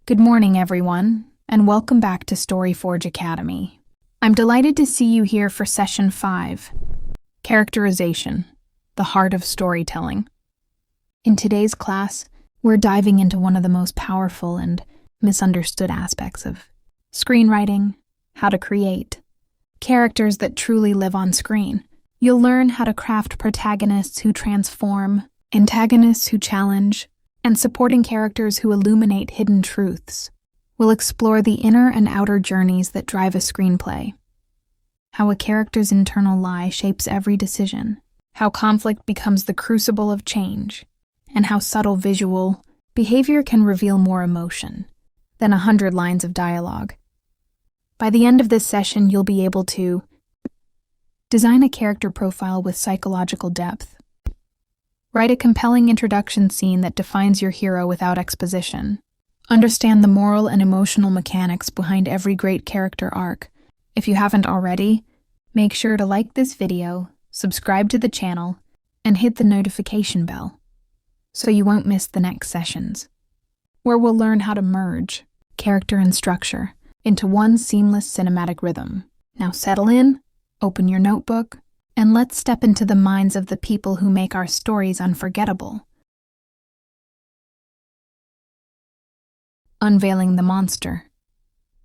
Good morning, everyone, and welcome back to StoryForge Academy. I'm delighted to see you here for Session 5, Characterization, the Heart of Storytelling. In today's class, we're diving into one of the most powerful and misunderstood aspects of screenwriting, how to create characters that truly live on screen. You'll learn how to craft protagonists who transform, antagonists who challenge, and supporting characters who illuminate hidden truths. We'll explore the inner and outer journeys that drive a screenplay, how a character's internal lie shapes every decision, how conflict becomes the crucible of change, and how subtle visual behavior can reveal more emotion than 100 lines of dialogue. By the end of this session, you'll be able to design a character profile with psychological depth, write a compelling introduction scene that defines your hero without exposition, understand the moral and emotional mechanics behind every great character arc. If you haven't already, make sure to like this video, subscribe to the channel, and hit the notification bell so you won't miss the next sessions, where we'll learn how to merge character and structure into one seamless cinematic rhythm. Now settle in, open your notebook, and let's step into the minds of the people who make our stories unforgettable. Unveiling the monster.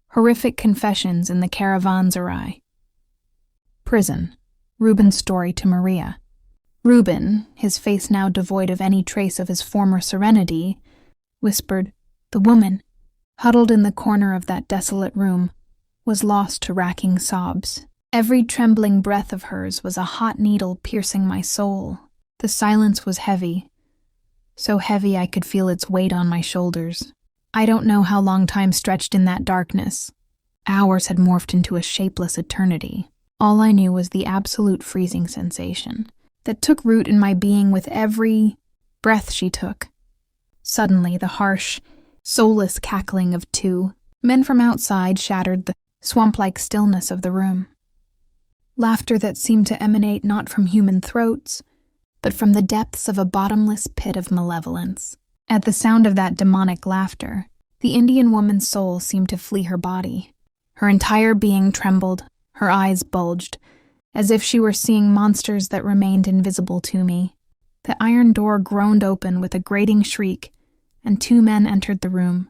Horrific confessions in the caravanserai. Prison. Ruben's story to Maria. Ruben, his face now devoid of any trace of his former serenity, whispered, "The woman," huddled in the corner of that desolate room, was lost to racking sobs. Every trembling breath of hers was a hot needle piercing my soul. The silence was heavy, so heavy I could feel its weight on my shoulders. I don't know how long time stretched in that darkness. Hours had morphed into a shapeless eternity. All I knew was the absolute freezing sensation that took root in my being with every breath she took. Suddenly, the harsh, soulless cackling of two men from outside shattered the swamp-like stillness of the room. Laughter that seemed to emanate not from human throats, but from the depths of a bottomless pit of malevolence. At the sound of that demonic laughter, the Indian woman's soul seemed to flee her body. Her entire being trembled, her eyes bulged, as if she were seeing monsters that remained invisible to me. The iron door groaned open with a grating shriek, and two men entered the room.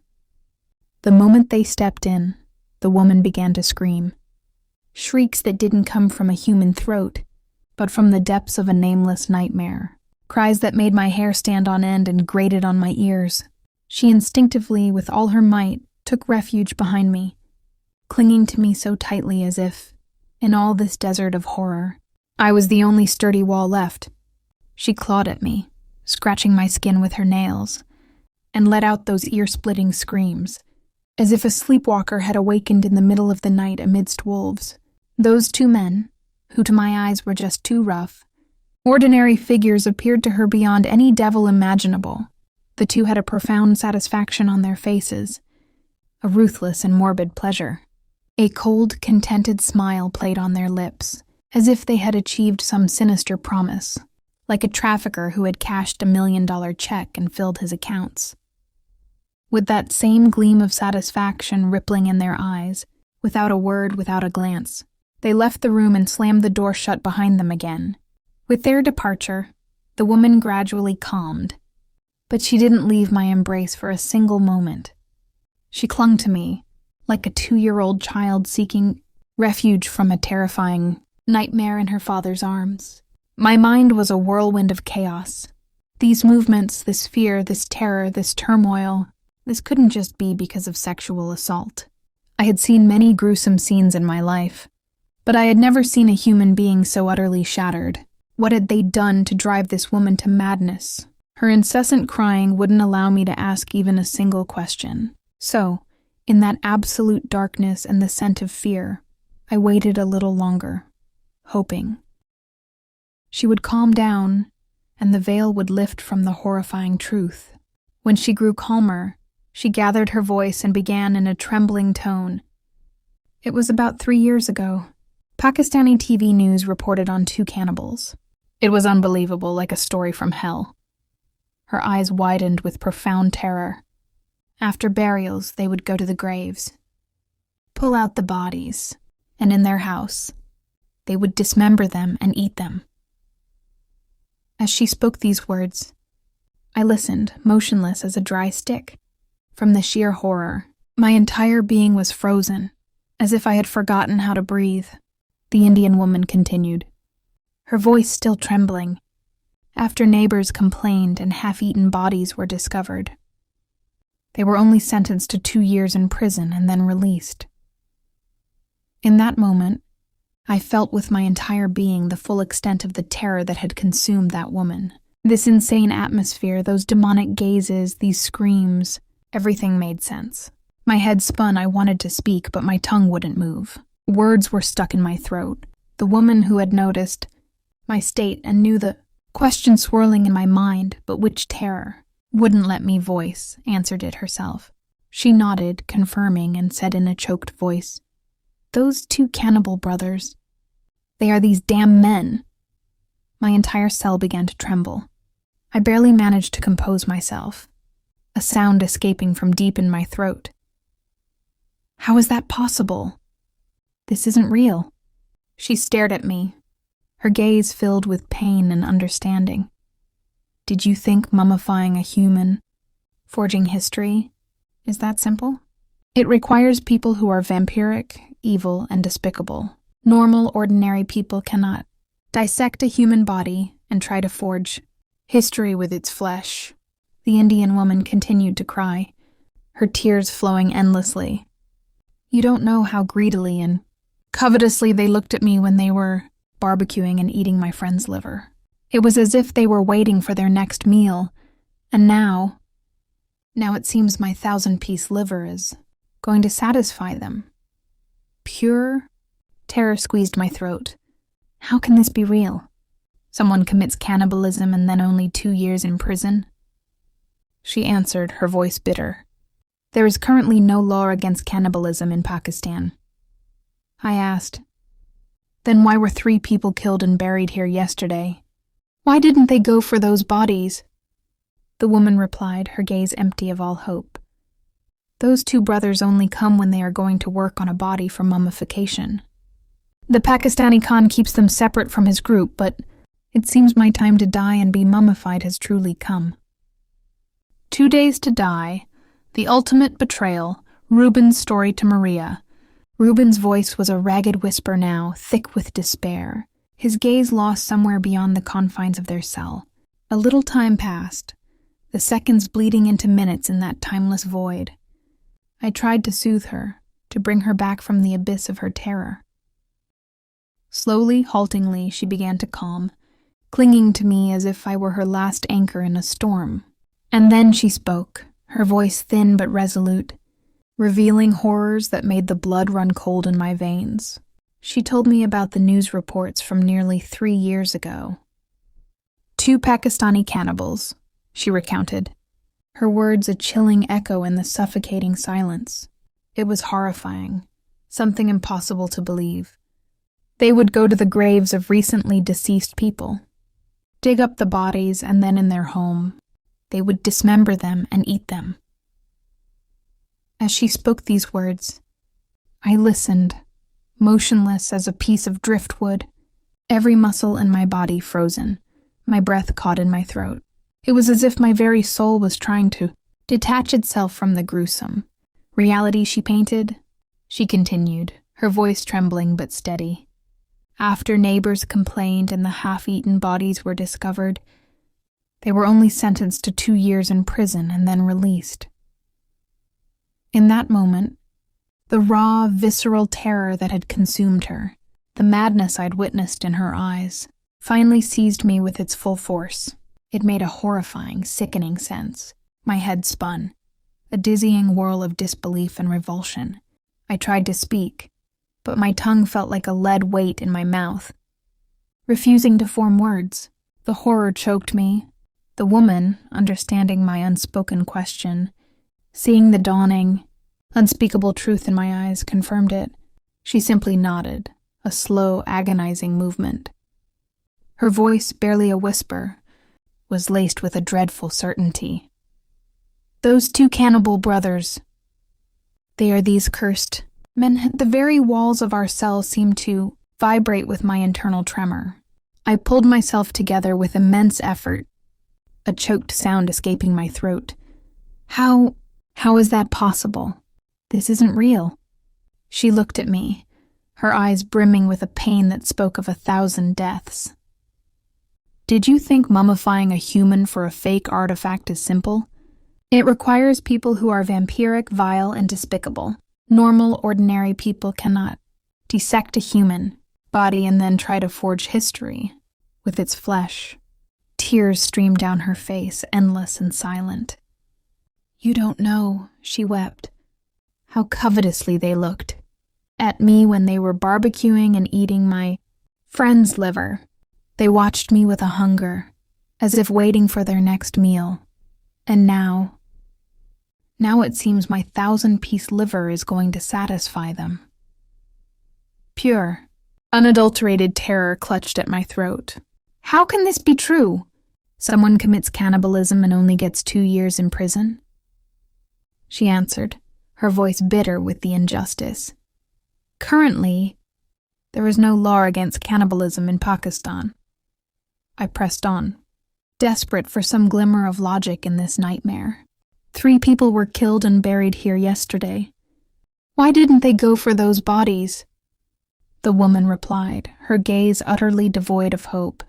The moment they stepped in, the woman began to scream. Shrieks that didn't come from a human throat, but from the depths of a nameless nightmare. Cries that made my hair stand on end and grated on my ears. She instinctively, with all her might, took refuge behind me, clinging to me so tightly as if, in all this desert of horror, I was the only sturdy wall left. She clawed at me, scratching my skin with her nails, and let out those ear-splitting screams, as if a sleepwalker had awakened in the middle of the night amidst wolves. Those two men, who to my eyes were just too rough, ordinary figures, appeared to her beyond any devil imaginable. The two had a profound satisfaction on their faces, a ruthless and morbid pleasure. A cold, contented smile played on their lips, as if they had achieved some sinister promise, like a trafficker who had cashed $1 million check and filled his accounts. With that same gleam of satisfaction rippling in their eyes, without a word, without a glance, they left the room and slammed the door shut behind them again. With their departure, the woman gradually calmed, but she didn't leave my embrace for a single moment. She clung to me, like a 2-year-old child seeking refuge from a terrifying nightmare in her father's arms. My mind was a whirlwind of chaos. These movements, this fear, this terror, this turmoil, this couldn't just be because of sexual assault. I had seen many gruesome scenes in my life, but I had never seen a human being so utterly shattered. What had they done to drive this woman to madness? Her incessant crying wouldn't allow me to ask even a single question. So, in that absolute darkness and the scent of fear, I waited a little longer, hoping she would calm down and the veil would lift from the horrifying truth. When she grew calmer, she gathered her voice and began in a trembling tone. It was about 3 years ago. Pakistani TV news reported on 2 cannibals. It was unbelievable, like a story from hell. Her eyes widened with profound terror, After burials, they would go to the graves, pull out the bodies, and in their house, they would dismember them and eat them. As she spoke these words, I listened, motionless as a dry stick. From the sheer horror, my entire being was frozen, as if I had forgotten how to breathe. The Indian woman continued, her voice still trembling. After neighbors complained and half-eaten bodies were discovered, they were only sentenced to 2 years in prison and then released. In that moment, I felt with my entire being the full extent of the terror that had consumed that woman. This insane atmosphere, those demonic gazes, these screams, everything made sense. My head spun. I wanted to speak, but my tongue wouldn't move. Words were stuck in my throat. The woman who had noticed my state and knew the question swirling in my mind, but which terror, wouldn't let me voice, answered it herself. She nodded, confirming, and said in a choked voice, "Those 2 cannibal brothers. They are these damn men." My entire cell began to tremble. I barely managed to compose myself, a sound escaping from deep in my throat. How is that possible? This isn't real. She stared at me, her gaze filled with pain and understanding. Did you think mummifying a human, forging history, is that simple? It requires people who are vampiric, evil, and despicable. Normal, ordinary people cannot dissect a human body and try to forge history with its flesh. The Indian woman continued to cry, her tears flowing endlessly. You don't know how greedily and covetously they looked at me when they were barbecuing and eating my friend's liver. It was as if they were waiting for their next meal, and now it seems my 1,000-piece liver is going to satisfy them. Pure terror squeezed my throat. How can this be real? Someone commits cannibalism and then only 2 years in prison? She answered, her voice bitter. There is currently no law against cannibalism in Pakistan. I asked, then why were 3 people killed and buried here yesterday? Why didn't they go for those bodies? The woman replied, her gaze empty of all hope. Those 2 brothers only come when they are going to work on a body for mummification. The Pakistani Khan keeps them separate from his group, but it seems my time to die and be mummified has truly come. 2 days to die, the ultimate betrayal, Ruben's story to Maria. Ruben's voice was a ragged whisper now, thick with despair, his gaze lost somewhere beyond the confines of their cell. A little time passed, the seconds bleeding into minutes in that timeless void. I tried to soothe her, to bring her back from the abyss of her terror. Slowly, haltingly, she began to calm, clinging to me as if I were her last anchor in a storm. And then she spoke, her voice thin but resolute, revealing horrors that made the blood run cold in my veins. She told me about the news reports from nearly 3 years ago. 2 Pakistani cannibals, she recounted, her words a chilling echo in the suffocating silence. It was horrifying, something impossible to believe. They would go to the graves of recently deceased people, dig up the bodies, and then in their home, they would dismember them and eat them. As she spoke these words, I listened, motionless as a piece of driftwood, every muscle in my body frozen, my breath caught in my throat. It was as if my very soul was trying to detach itself from the gruesome reality she painted. She continued, her voice trembling but steady. After neighbors complained and the half-eaten bodies were discovered, they were only sentenced to 2 years in prison and then released. In that moment, the raw, visceral terror that had consumed her, the madness I'd witnessed in her eyes, finally seized me with its full force. It made a horrifying, sickening sense. My head spun, a dizzying whirl of disbelief and revulsion. I tried to speak, but my tongue felt like a lead weight in my mouth, refusing to form words. The horror choked me. The woman, understanding my unspoken question, seeing the dawning, unspeakable truth in my eyes, confirmed it. She simply nodded, a slow, agonizing movement. Her voice, barely a whisper, was laced with a dreadful certainty. Those two cannibal brothers. They are these cursed men. The very walls of our cell seemed to vibrate with my internal tremor. I pulled myself together with immense effort, a choked sound escaping my throat. How is that possible? This isn't real. She looked at me, her eyes brimming with a pain that spoke of 1,000 deaths. Did you think mummifying a human for a fake artifact is simple? It requires people who are vampiric, vile, and despicable. Normal, ordinary people cannot dissect a human body and then try to forge history with its flesh. Tears streamed down her face, endless and silent. You don't know, she wept, how covetously they looked at me when they were barbecuing and eating my friend's liver. They watched me with a hunger, as if waiting for their next meal. And now it seems my 1,000-piece liver is going to satisfy them. Pure, unadulterated terror clutched at my throat. How can this be true? Someone commits cannibalism and only gets 2 years in prison? She answered, her voice bitter with the injustice. Currently, there is no law against cannibalism in Pakistan. I pressed on, desperate for some glimmer of logic in this nightmare. 3 people were killed and buried here yesterday. Why didn't they go for those bodies? The woman replied, her gaze utterly devoid of hope.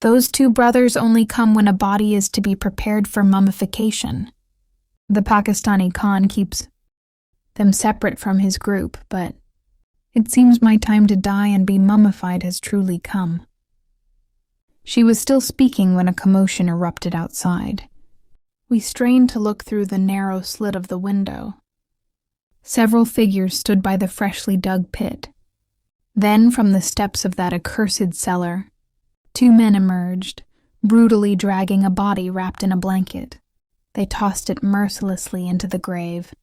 Those 2 brothers only come when a body is to be prepared for mummification. The Pakistani Khan keeps them separate from his group, but it seems my time to die and be mummified has truly come. She was still speaking when a commotion erupted outside. We strained to look through the narrow slit of the window. Several figures stood by the freshly dug pit. Then, from the steps of that accursed cellar, 2 men emerged, brutally dragging a body wrapped in a blanket. They tossed it mercilessly into the grave,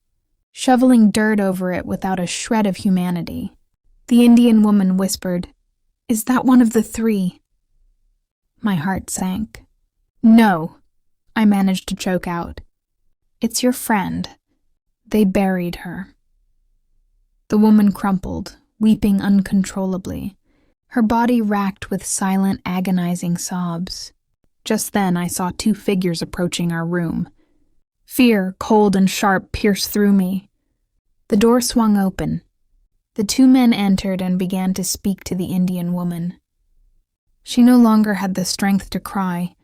shoveling dirt over it without a shred of humanity. The Indian woman whispered, "Is that one of the 3? My heart sank. "No," I managed to choke out. "It's your friend. They buried her." The woman crumpled, weeping uncontrollably, her body racked with silent, agonizing sobs. Just then I saw 2 figures approaching our room. Fear, cold and sharp, pierced through me. The door swung open. The 2 men entered and began to speak to the Indian woman. She no longer had the strength to cry,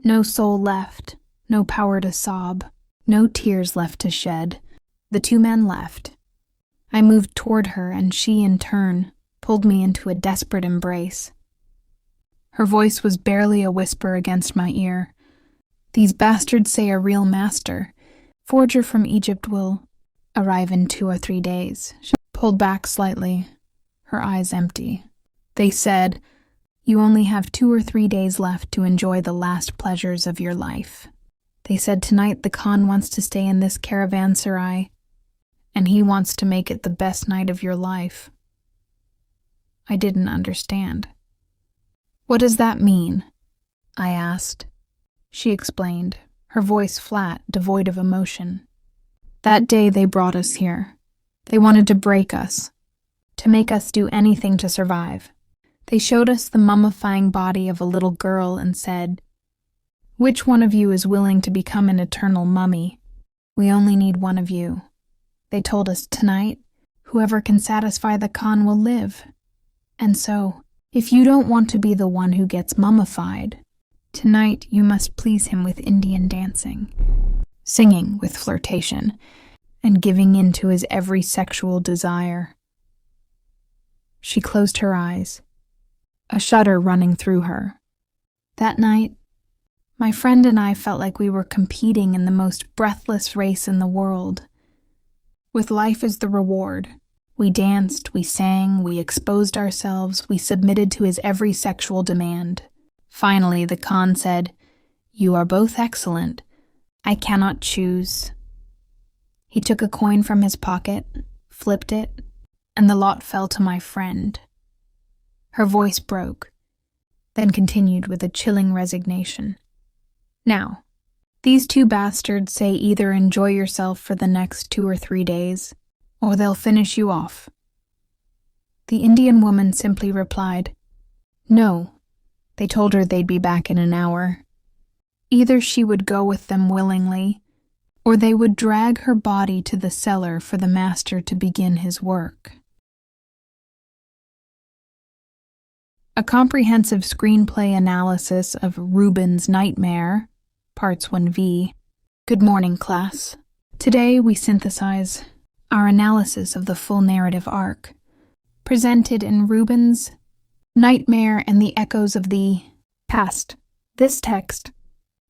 no soul left, no power to sob, no tears left to shed. The 2 men left. I moved toward her, and she, in turn, pulled me into a desperate embrace. Her voice was barely a whisper against my ear. "These bastards say a real master, forger from Egypt, will arrive in 2 or 3 days. She pulled back slightly, her eyes empty. They said, "You only have 2 or 3 days left to enjoy the last pleasures of your life." They said tonight the Khan wants to stay in this caravanserai, and he wants to make it the best night of your life. I didn't understand. "What does that mean?" I asked. She explained, her voice flat, devoid of emotion. "That day they brought us here. They wanted to break us, to make us do anything to survive. They showed us the mummifying body of a little girl and said, 'Which one of you is willing to become an eternal mummy? We only need one of you.' They told us tonight, whoever can satisfy the Khan will live. And so, if you don't want to be the one who gets mummified, tonight you must please him with Indian dancing, singing with flirtation, and giving in to his every sexual desire." She closed her eyes, a shudder running through her. That night, my friend and I felt like we were competing in the most breathless race in the world. With life as the reward, we danced, we sang, we exposed ourselves, we submitted to his every sexual demand. Finally, the Khan said, "You are both excellent. I cannot choose." He took a coin from his pocket, flipped it, and the lot fell to my friend. Her voice broke, then continued with a chilling resignation. "Now, These two bastards say either enjoy yourself for the next 2 or 3 days, or they'll finish you off. The Indian woman simply replied, "No." They told her they'd be back in an hour. Either she would go with them willingly, or they would drag her body to the cellar for the master to begin his work. A comprehensive screenplay analysis of Reuben's Nightmare, Parts 1V. Good morning, class. Today we synthesize our analysis of the full narrative arc, presented in Reuben's Nightmare and the Echoes of the Past. This text,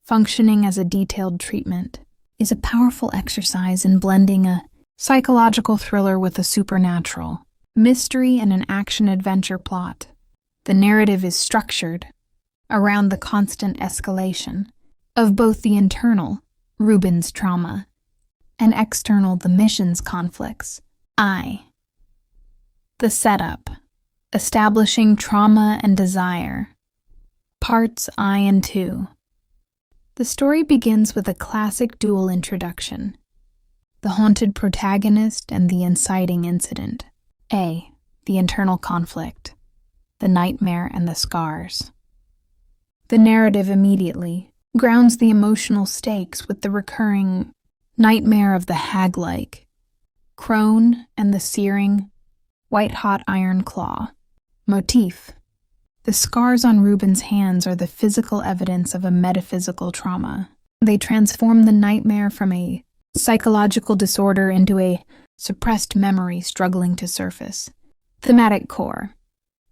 functioning as a detailed treatment, is a powerful exercise in blending a psychological thriller with a supernatural mystery and an action-adventure plot. The narrative is structured around the constant escalation of both the internal, Reuben's trauma, and external, the mission's conflicts. The setup, establishing trauma and desire. Parts I and II. The story begins with a classic dual introduction: the haunted protagonist and the inciting incident. The internal conflict, the nightmare and the scars. The narrative immediately grounds the emotional stakes with the recurring nightmare of the hag-like crone and the searing, white-hot iron claw motif. The scars on Reuben's hands are the physical evidence of a metaphysical trauma. They transform the nightmare from a psychological disorder into a suppressed memory struggling to surface. Thematic core.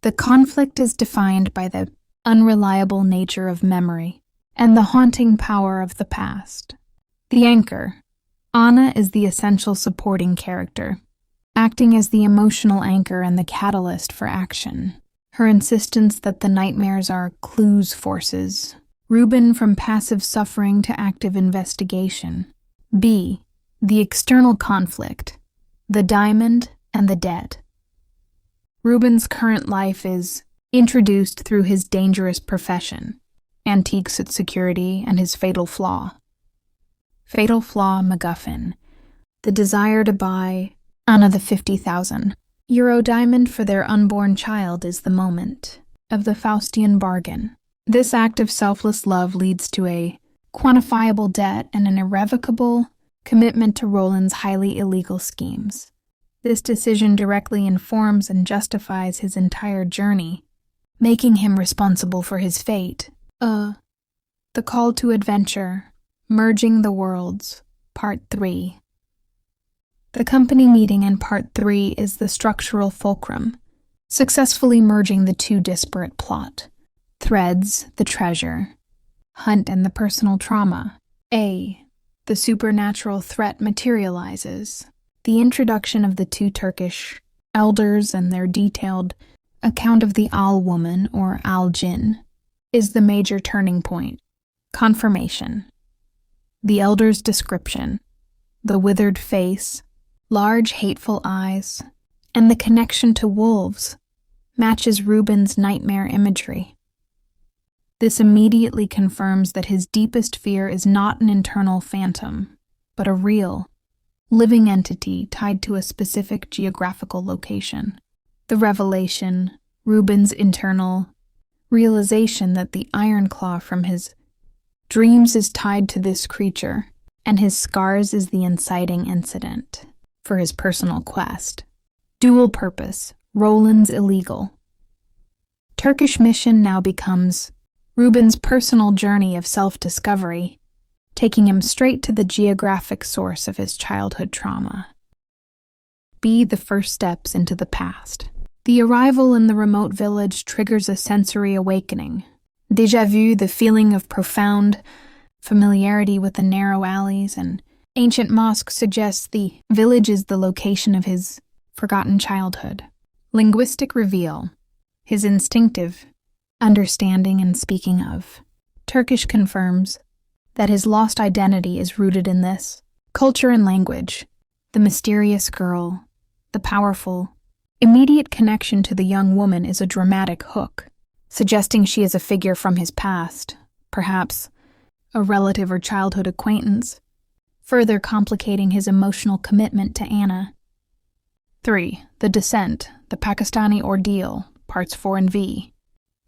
The conflict is defined by the unreliable nature of memory and the haunting power of the past. The anchor. Anna is the essential supporting character, acting as the emotional anchor and the catalyst for action. Her insistence that the nightmares are clues forces Reuben from passive suffering to active investigation. The external conflict, the diamond and the debt. Reuben's current life is introduced through his dangerous profession, antiques at security, and his fatal flaw. Fatal flaw MacGuffin, the desire to buy Anna the 50,000 euro diamond for their unborn child is the moment of the Faustian bargain. This act of selfless love leads to a quantifiable debt and an irrevocable commitment to Roland's highly illegal schemes. This decision directly informs and justifies his entire journey, making him responsible for his fate. The Call to Adventure, Merging the Worlds, Part 3. The company meeting in Part 3 is the structural fulcrum, successfully merging the two disparate plot threads, the treasure hunt and the personal trauma. The supernatural threat materializes. The introduction of the two Turkish elders and their detailed account of the Al-Woman, or Al-Jinn, is the major turning point. Confirmation. The elder's description, the withered face, large hateful eyes, and the connection to wolves matches Reuben's nightmare imagery. This immediately confirms that his deepest fear is not an internal phantom, but a real, living entity tied to a specific geographical location. The revelation, Reuben's internal realization that the iron claw from his dreams is tied to this creature, and his scars is the inciting incident for his personal quest. Dual purpose, Roland's illegal. Turkish mission now becomes Reuben's personal journey of self-discovery, taking him straight to the geographic source of his childhood trauma. The first steps into the past. The arrival in the remote village triggers a sensory awakening. Déjà vu, the feeling of profound familiarity with the narrow alleys and ancient mosques suggests the village is the location of his forgotten childhood. Linguistic reveal, his instinctive understanding and speaking of. Turkish confirms that his lost identity is rooted in this. Culture and language, the mysterious girl, the powerful, immediate connection to the young woman is a dramatic hook, suggesting she is a figure from his past, perhaps a relative or childhood acquaintance, further complicating his emotional commitment to Anna. 3. The Descent, the Pakistani Ordeal, Parts 4 and V.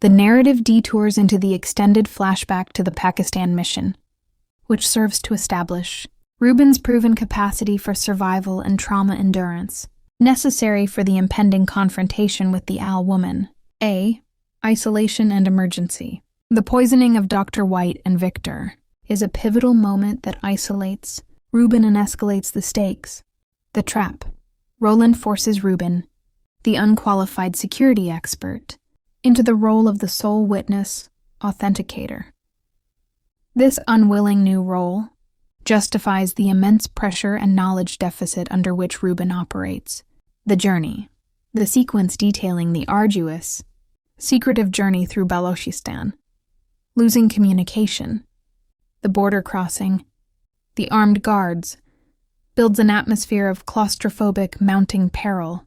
The narrative detours into the extended flashback to the Pakistan mission, which serves to establish Reuben's proven capacity for survival and trauma endurance, necessary for the impending confrontation with the Al woman. A. Isolation and emergency. The poisoning of Dr. White and Victor is a pivotal moment that isolates Reuben and escalates the stakes. The trap. Roland forces Reuben, the unqualified security expert, into the role of the sole witness, authenticator. This unwilling new role justifies the immense pressure and knowledge deficit under which Reuben operates. The journey. The sequence detailing the arduous, secretive journey through Balochistan. Losing communication. The border crossing. The armed guards. Builds an atmosphere of claustrophobic mounting peril.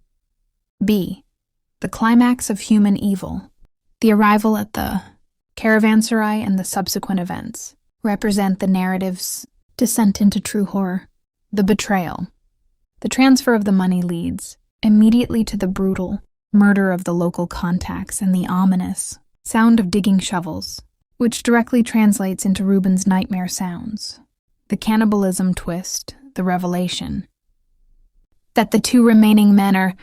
B. The climax of human evil. The arrival at the caravanserai and the subsequent events represent the narrative's descent into true horror. The betrayal. The transfer of the money leads immediately to the brutal murder of the local contacts and the ominous sound of digging shovels, which directly translates into Reuben's nightmare sounds. The cannibalism twist, the revelation that the two remaining men are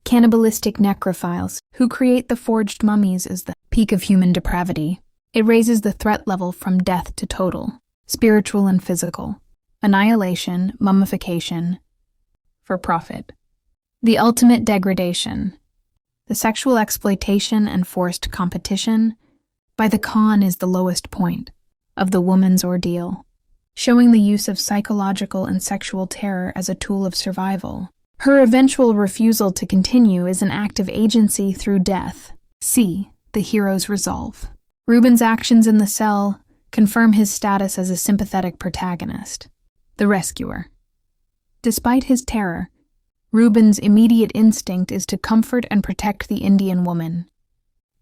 cannibalistic necrophiles who create the forged mummies is the peak of human depravity. It raises the threat level from death to total, spiritual and physical, annihilation, mummification, for profit. The ultimate degradation, the sexual exploitation and forced competition by the Khan is the lowest point of the woman's ordeal, showing the use of psychological and sexual terror as a tool of survival. Her eventual refusal to continue is an act of agency through death. C. The hero's resolve. Reuben's actions in the cell confirm his status as a sympathetic protagonist, the rescuer. Despite his terror, Reuben's immediate instinct is to comfort and protect the Indian woman.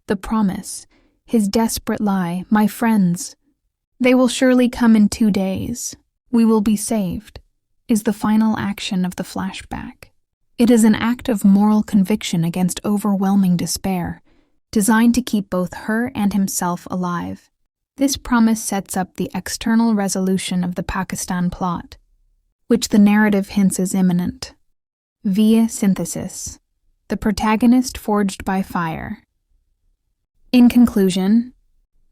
The promise, his desperate lie, "My friends, they will surely come in 2 days. We will be saved," is the final action of the flashback. It is an act of moral conviction against overwhelming despair, designed to keep both her and himself alive. This promise sets up the external resolution of the Pakistan plot, which the narrative hints is imminent. Via synthesis, the protagonist forged by fire. In conclusion,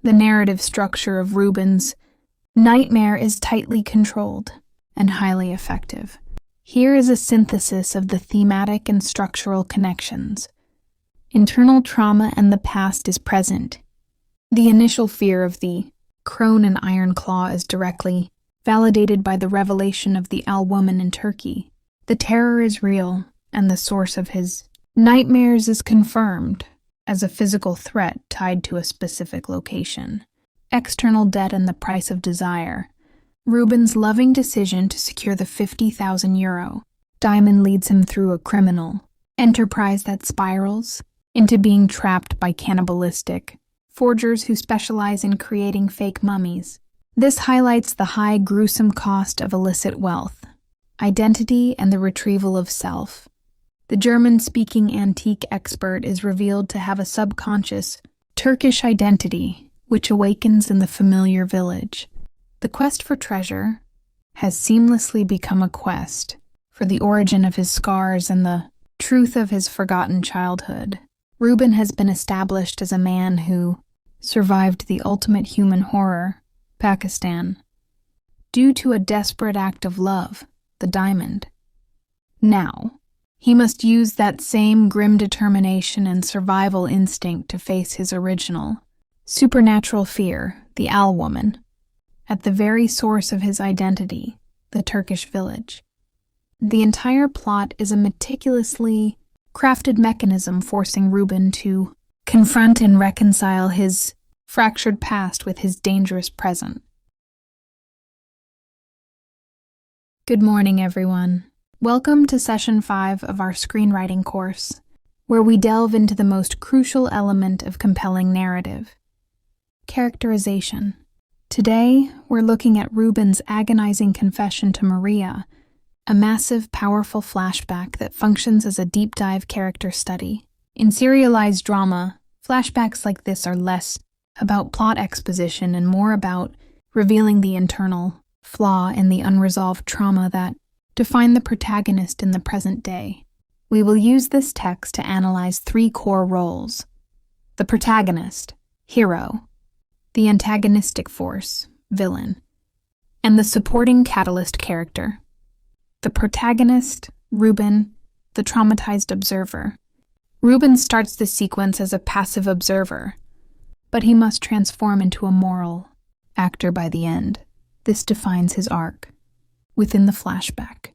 the narrative structure of Reuben's nightmare is tightly controlled and highly effective. Here is a synthesis of the thematic and structural connections. Internal trauma and the past is present. The initial fear of the crone and iron claw is directly validated by the revelation of the Al woman in Turkey. The terror is real, and the source of his nightmares is confirmed as a physical threat tied to a specific location. External debt and the price of desire. Reuben's loving decision to secure the €50,000 diamond leads him through a criminal enterprise that spirals into being trapped by cannibalistic forgers who specialize in creating fake mummies. This highlights the high, gruesome cost of illicit wealth, identity, and the retrieval of self. The German-speaking antique expert is revealed to have a subconscious Turkish identity, which awakens in the familiar village. The quest for treasure has seamlessly become a quest for the origin of his scars and the truth of his forgotten childhood. Reuben has been established as a man who survived the ultimate human horror, Pakistan, due to a desperate act of love, the diamond. Now, he must use that same grim determination and survival instinct to face his original, supernatural fear, the Al woman, at the very source of his identity, the Turkish village. The entire plot is a meticulously crafted mechanism forcing Reuben to confront and reconcile his fractured past with his dangerous present. Good morning, everyone. Welcome to Session 5 of our screenwriting course, where we delve into the most crucial element of compelling narrative: characterization. Today, we're looking at Ruben's agonizing confession to Maria, a massive, powerful flashback that functions as a deep dive character study. In serialized drama, flashbacks like this are less about plot exposition and more about revealing the internal flaw and the unresolved trauma that define the protagonist in the present day. We will use this text to analyze 3 core roles: the protagonist, hero; the antagonistic force, villain; and the supporting catalyst character. The protagonist, Ruben, the traumatized observer. Ruben starts the sequence as a passive observer, but he must transform into a moral actor by the end. This defines his arc. Within the flashback,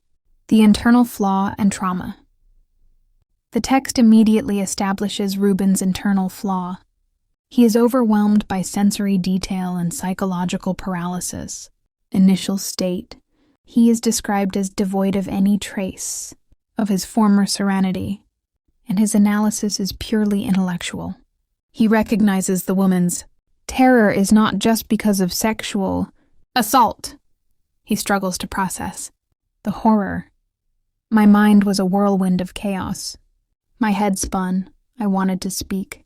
the internal flaw and trauma. The text immediately establishes Ruben's internal flaw. He is overwhelmed by sensory detail and psychological paralysis. Initial state: he is described as devoid of any trace of his former serenity, and his analysis is purely intellectual. He recognizes the woman's terror is not just because of sexual assault. He struggles to process the horror. My mind was a whirlwind of chaos. My head spun. I wanted to speak,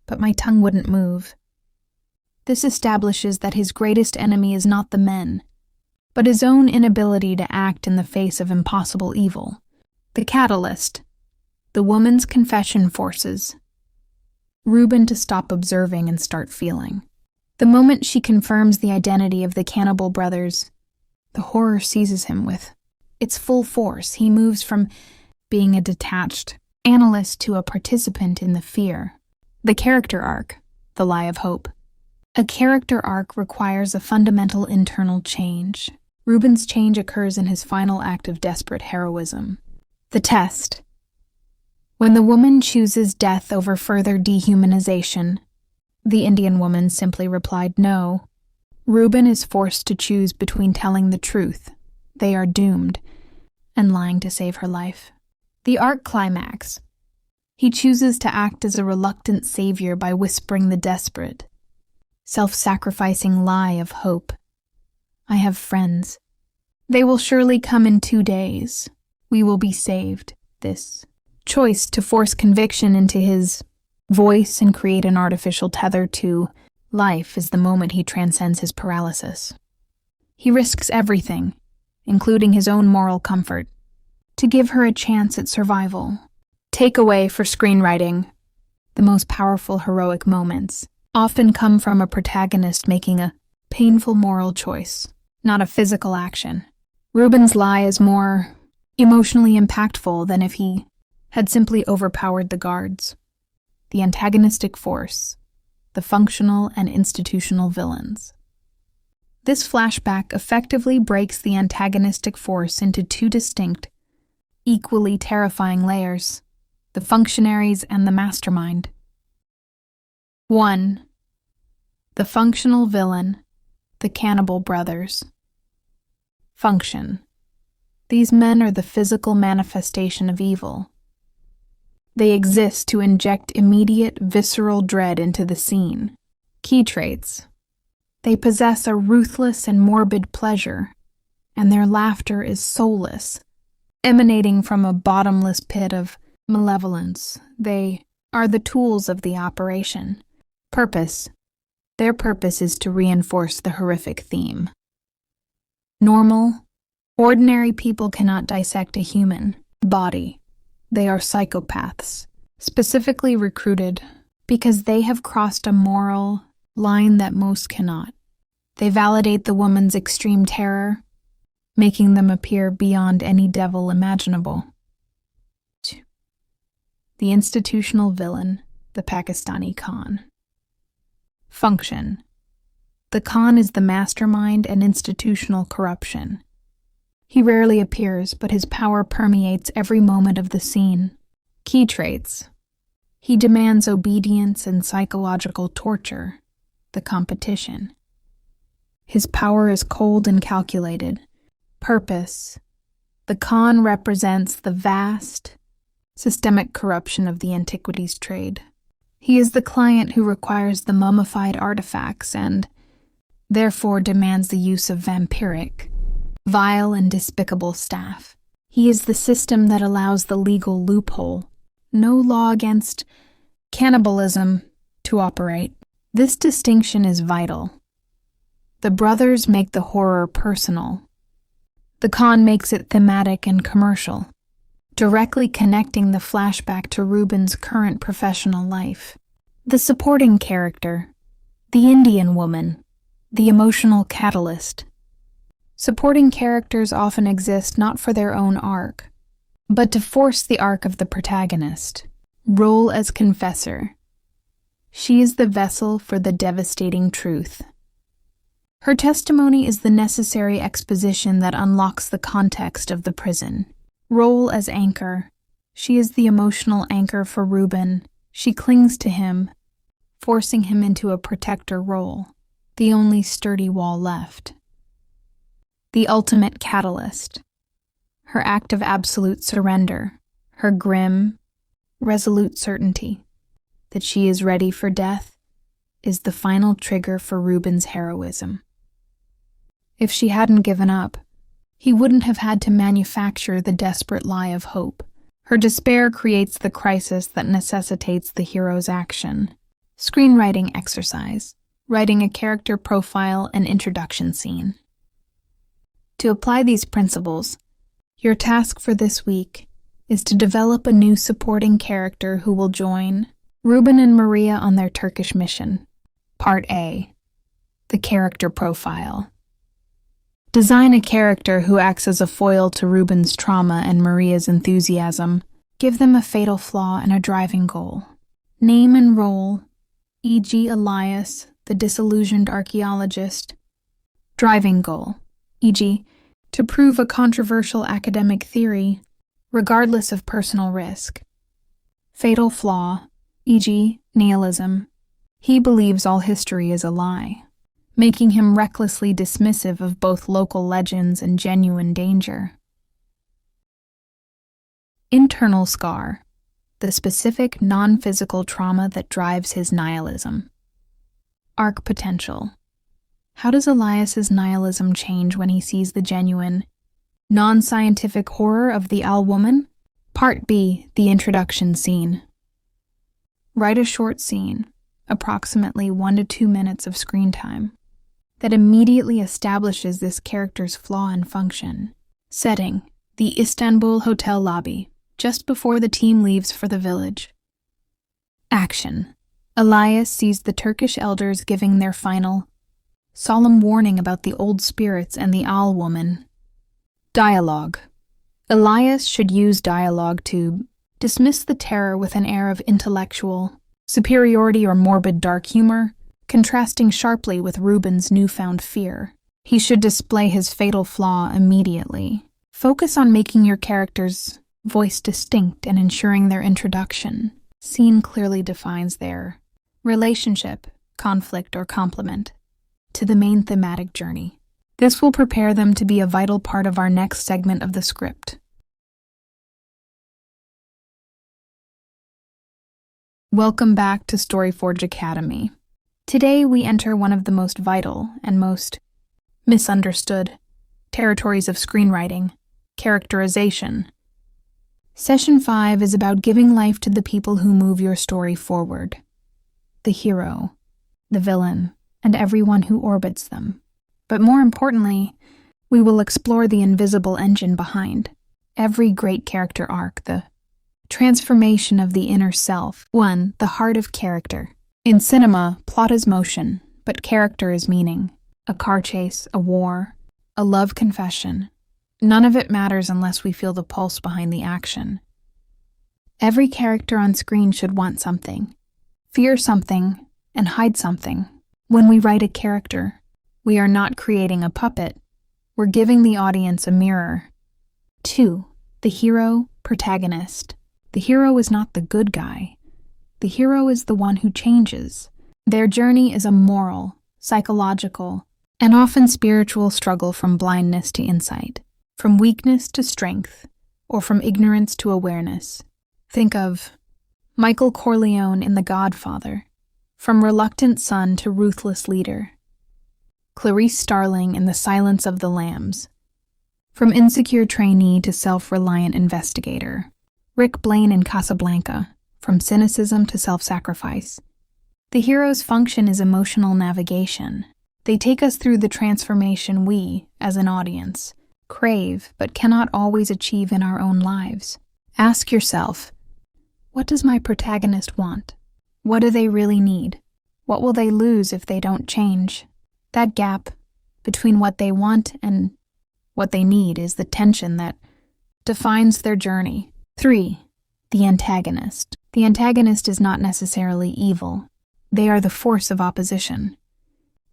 but my tongue wouldn't move. This establishes that his greatest enemy is not the men, but his own inability to act in the face of impossible evil. The catalyst: the woman's confession forces Ruben to stop observing and start feeling. The moment she confirms the identity of the cannibal brothers, the horror seizes him with its full force. He moves from being a detached analyst to a participant in the fear. The character arc, the lie of hope. A character arc requires a fundamental internal change. Ruben's change occurs in his final act of desperate heroism. The test: when the woman chooses death over further dehumanization, the Indian woman simply replied no. Ruben is forced to choose between telling the truth, they are doomed, and lying to save her life. The arc climax: he chooses to act as a reluctant savior by whispering the desperate, self-sacrificing lie of hope. I have friends. They will surely come in 2 days. We will be saved. This choice to force conviction into his voice and create an artificial tether to life is the moment he transcends his paralysis. He risks everything, including his own moral comfort, to give her a chance at survival. Takeaway for screenwriting: the most powerful heroic moments often come from a protagonist making a painful moral choice, not a physical action. Ruben's lie is more emotionally impactful than if he had simply overpowered the guards. The antagonistic force, the functional and institutional villains. This flashback effectively breaks the antagonistic force into 2 distinct, equally terrifying layers: the functionaries and the mastermind. 1. The functional villain, the cannibal brothers. Function: these men are the physical manifestation of evil. They exist to inject immediate, visceral dread into the scene. Key traits: they possess a ruthless and morbid pleasure, and their laughter is soulless, emanating from a bottomless pit of malevolence. They are the tools of the operation. Purpose: their purpose is to reinforce the horrific theme. Normal, ordinary people cannot dissect a human body. They are psychopaths, specifically recruited because they have crossed a moral line that most cannot. They validate the woman's extreme terror, making them appear beyond any devil imaginable. 2. The institutional villain, the Pakistani Khan. Function: the Khan is the mastermind and institutional corruption. He rarely appears, but his power permeates every moment of the scene. Key traits: he demands obedience and psychological torture, the competition. His power is cold and calculated. Purpose: the Khan represents the vast, systemic corruption of the antiquities trade. He is the client who requires the mummified artifacts and therefore demands the use of vampiric, vile and despicable staff. He is the system that allows the legal loophole, no law against cannibalism, to operate. This distinction is vital. The brothers make the horror personal. The con makes it thematic and commercial, directly connecting the flashback to Ruben's current professional life. The supporting character, the Indian woman, the emotional catalyst. Supporting characters often exist not for their own arc, but to force the arc of the protagonist. Role as confessor. She is the vessel for the devastating truth. Her testimony is the necessary exposition that unlocks the context of the prison. Role as anchor. She is the emotional anchor for Ruben. She clings to him, forcing him into a protector role, the only sturdy wall left. The ultimate catalyst. Her act of absolute surrender, her grim, resolute certainty that she is ready for death, is the final trigger for Ruben's heroism. If she hadn't given up, he wouldn't have had to manufacture the desperate lie of hope. Her despair creates the crisis that necessitates the hero's action. Screenwriting exercise. Writing a character profile and introduction scene. To apply these principles, your task for this week is to develop a new supporting character who will join Ruben and Maria on their Turkish mission. Part A. The character profile. Design a character who acts as a foil to Ruben's trauma and Maria's enthusiasm. Give them a fatal flaw and a driving goal. Name and role, e.g. Elias, the disillusioned archaeologist. Driving goal, e.g. to prove a controversial academic theory, regardless of personal risk. Fatal flaw, e.g. nihilism. He believes all history is a lie, making him recklessly dismissive of both local legends and genuine danger. Internal scar, the specific non-physical trauma that drives his nihilism. Arc potential. How does Elias's nihilism change when he sees the genuine, non-scientific horror of the owl woman? Part B, the introduction scene. Write a short scene, approximately 1 to 2 minutes of screen time, that immediately establishes this character's flaw and function. Setting, the Istanbul hotel lobby, just before the team leaves for the village. Action. Elias sees the Turkish elders giving their final, solemn warning about the old spirits and the owl woman. Dialogue. Elias should use dialogue to dismiss the terror with an air of intellectual superiority or morbid dark humor, contrasting sharply with Ruben's newfound fear. He should display his fatal flaw immediately. Focus on making your character's voice distinct and ensuring their introduction. Scene clearly defines their relationship, conflict, or complement to the main thematic journey. This will prepare them to be a vital part of our next segment of the script. Welcome back to StoryForge Academy. Today we enter one of the most vital and most misunderstood territories of screenwriting, characterization. Session 5 is about giving life to the people who move your story forward. The hero, the villain, and everyone who orbits them. But more importantly, we will explore the invisible engine behind every great character arc, the transformation of the inner self. 1. The heart of character. In cinema, plot is motion, but character is meaning. A car chase, a war, a love confession. None of it matters unless we feel the pulse behind the action. Every character on screen should want something, fear something, and hide something. When we write a character, we are not creating a puppet. We're giving the audience a mirror. 2. The hero, protagonist. The hero is not the good guy. The hero is the one who changes. Their journey is a moral, psychological, and often spiritual struggle from blindness to insight, from weakness to strength, or from ignorance to awareness. Think of Michael Corleone in The Godfather, from reluctant son to ruthless leader. Clarice Starling in The Silence of the Lambs. From insecure trainee to self-reliant investigator. Rick Blaine in Casablanca. From cynicism to self-sacrifice. The hero's function is emotional navigation. They take us through the transformation we, as an audience, crave but cannot always achieve in our own lives. Ask yourself, what does my protagonist want? What do they really need? What will they lose if they don't change? That gap between what they want and what they need is the tension that defines their journey. 3. The antagonist. The antagonist is not necessarily evil. They are the force of opposition.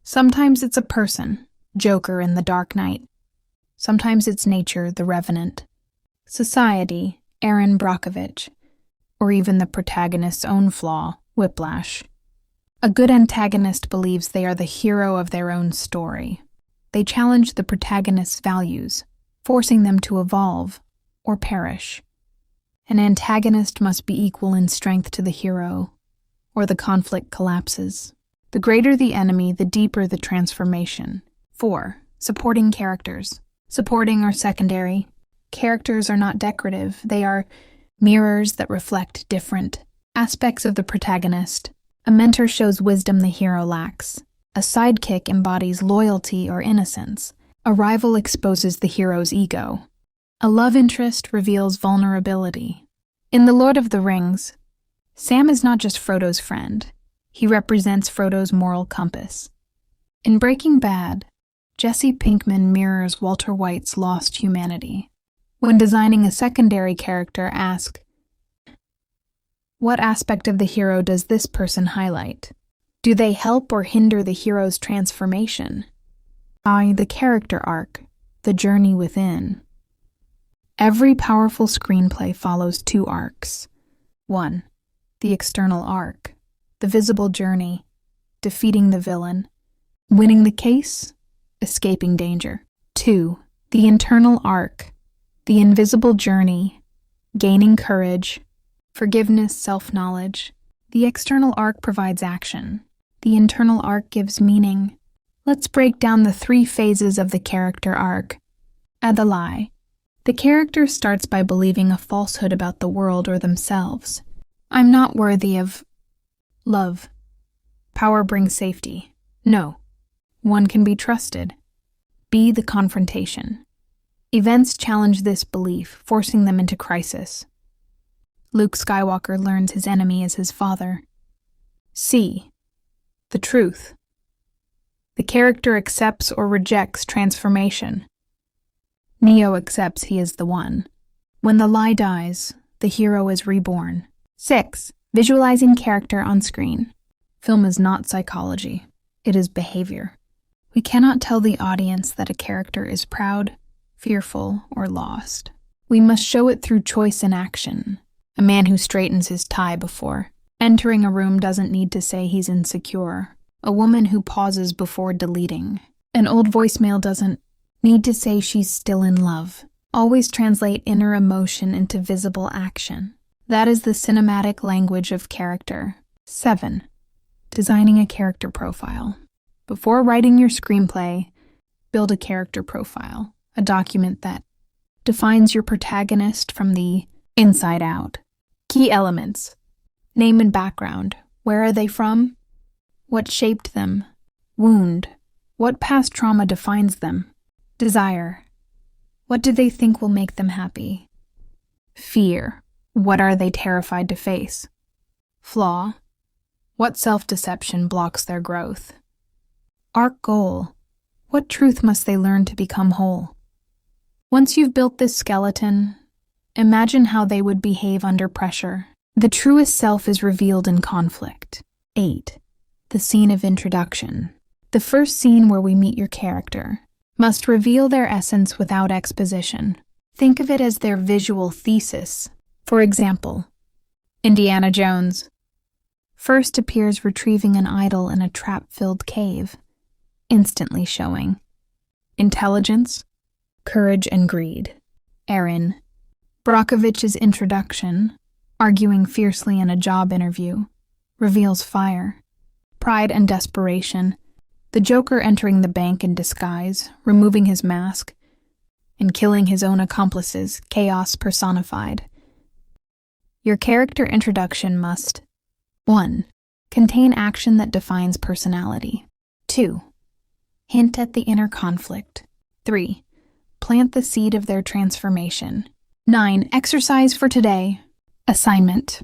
Sometimes it's a person, Joker in The Dark Knight. Sometimes it's nature, The Revenant. Society, Aaron Brockovich. Or even the protagonist's own flaw, Whiplash. A good antagonist believes they are the hero of their own story. They challenge the protagonist's values, forcing them to evolve or perish. An antagonist must be equal in strength to the hero, or the conflict collapses. The greater the enemy, the deeper the transformation. 4. Supporting characters. Supporting or secondary. Characters are not decorative. They are mirrors that reflect different aspects of the protagonist. A mentor shows wisdom the hero lacks. A sidekick embodies loyalty or innocence. A rival exposes the hero's ego. A love interest reveals vulnerability. In The Lord of the Rings, Sam is not just Frodo's friend. He represents Frodo's moral compass. In Breaking Bad, Jesse Pinkman mirrors Walter White's lost humanity. When designing a secondary character, ask, what aspect of the hero does this person highlight? Do they help or hinder the hero's transformation? The character arc, the journey within. Every powerful screenplay follows 2 arcs. 1. The external arc, the visible journey, defeating the villain, winning the case, escaping danger. 2. The internal arc, the invisible journey, gaining courage, forgiveness, self-knowledge. The external arc provides action. The internal arc gives meaning. Let's break down the 3 phases of the character arc. The lie. The character starts by believing a falsehood about the world or themselves. I'm not worthy of love. Power brings safety. No. One can be trusted. B. The confrontation. Events challenge this belief, forcing them into crisis. Luke Skywalker learns his enemy is his father. C. The truth. The character accepts or rejects transformation. Neo accepts he is the one. When the lie dies, the hero is reborn. 6. Visualizing character on screen. Film is not psychology. It is behavior. We cannot tell the audience that a character is proud, fearful, or lost. We must show it through choice and action. A man who straightens his tie before entering a room doesn't need to say he's insecure. A woman who pauses before deleting. An old voicemail doesn't need to say she's still in love. Always translate inner emotion into visible action. That is the cinematic language of character. 7. Designing a character profile. Before writing your screenplay, build a character profile, a document that defines your protagonist from the inside out. Key elements. Name and background. Where are they from? What shaped them? Wound. What past trauma defines them? Desire. What do they think will make them happy? Fear. What are they terrified to face? Flaw. What self-deception blocks their growth? Arc goal. What truth must they learn to become whole? Once you've built this skeleton, imagine how they would behave under pressure. The truest self is revealed in conflict. 8. The scene of introduction. The first scene where we meet your character must reveal their essence without exposition. Think of it as their visual thesis. For example, Indiana Jones first appears retrieving an idol in a trap-filled cave, instantly showing intelligence, courage, and greed. Aaron Brockovich's introduction, arguing fiercely in a job interview, reveals fire, pride, and desperation. The Joker entering the bank in disguise, removing his mask, and killing his own accomplices, chaos personified. Your character introduction must 1. Contain action that defines personality. 2. Hint at the inner conflict. 3. Plant the seed of their transformation. 9. Exercise for today. Assignment.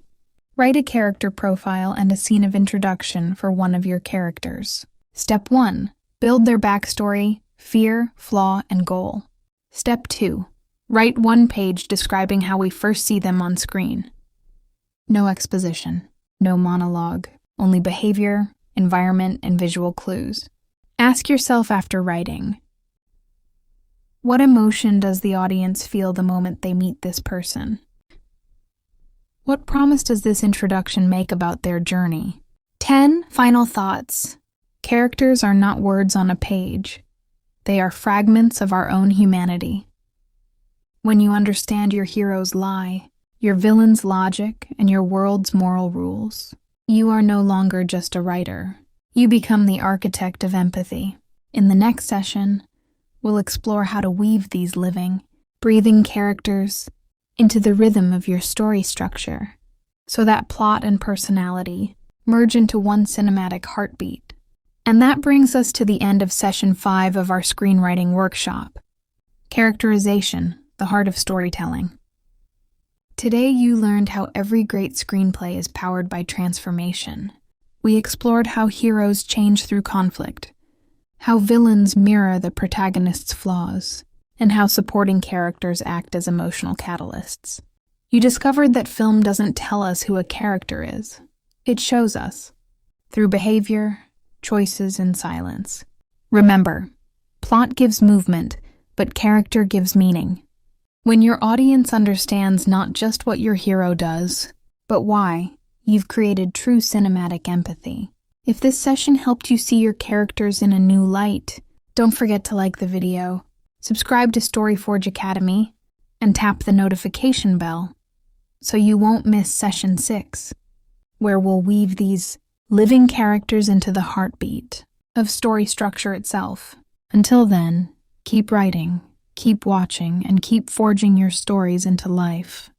Write a character profile and a scene of introduction for one of your characters. Step 1. Build their backstory, fear, flaw, and goal. Step 2. Write one page describing how we first see them on screen. No exposition, no monologue, only behavior, environment, and visual clues. Ask yourself after writing, what emotion does the audience feel the moment they meet this person? What promise does this introduction make about their journey? 10 final thoughts. Characters are not words on a page. They are fragments of our own humanity. When you understand your hero's lie, your villain's logic, and your world's moral rules, you are no longer just a writer. You become the architect of empathy. In the next session, we'll explore how to weave these living, breathing characters into the rhythm of your story structure, so that plot and personality merge into one cinematic heartbeat. And that brings us to the end of Session 5 of our Screenwriting Workshop. Characterization, the heart of storytelling. Today you learned how every great screenplay is powered by transformation. We explored how heroes change through conflict, how villains mirror the protagonist's flaws, and how supporting characters act as emotional catalysts. You discovered that film doesn't tell us who a character is. It shows us, through behavior, choices, and silence. Remember, plot gives movement, but character gives meaning. When your audience understands not just what your hero does, but why, you've created true cinematic empathy. If this session helped you see your characters in a new light, don't forget to like the video, subscribe to StoryForge Academy, and tap the notification bell so you won't miss Session 6, where we'll weave these living characters into the heartbeat of story structure itself. Until then, keep writing, keep watching, and keep forging your stories into life.